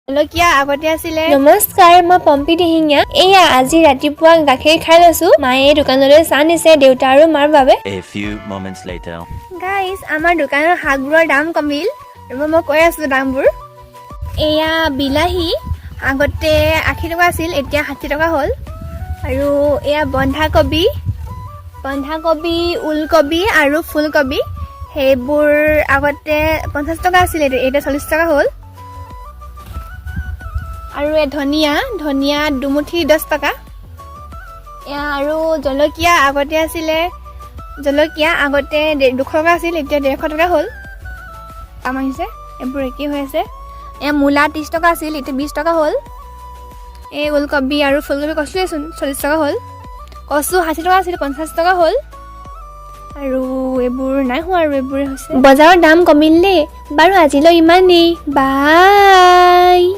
জলকীয়া আগতে আছিলে। নমস্কাৰ, মই পম্পী দিহিঙীয়া। এয়া আজি ৰাতিপুৱা গাখীৰ খাই লৈছো। মায়ে দোকানলৈ চাহ নিছে দেউতা আৰু মাৰ বাবে। গাইজ, আমাৰ দোকানৰ শাকবোৰৰ দাম কমিল। মই কৈ আছো দামবোৰ। এয়া বিলাহী আগতে 80 টকা আছিল, এতিয়া 60 টকা হ'ল। আৰু এয়া বন্ধাকবি, ওলকবি আৰু ফুলকবি, সেইবোৰ আগতে 50 টকা আছিল, এতিয়া 40 টকা হ'ল। আৰু ধনিয়া দুমুঠি 10 টকা। এয়া আৰু জলকীয়া আগতে 200 টকা আছিল, এতিয়া 150 টকা হ'ল। দাম আহিছে, এইবোৰ একেই হৈ আছে। এয়া মূলা 30 টকা আছিল, এতিয়া 20 টকা হ'ল। এই ওলকবি আৰু ফুলকবি কচুৱেচোন 40 টকা হ'ল। কচু 60 টকা আছিল, 50 টকা হ'ল। আৰু এইবোৰ নাই হোৱা, আৰু এইবোৰে হৈছে। বজাৰৰ দাম কমিল দেই। বাৰু আজিলৈ ইমানেই, বাই।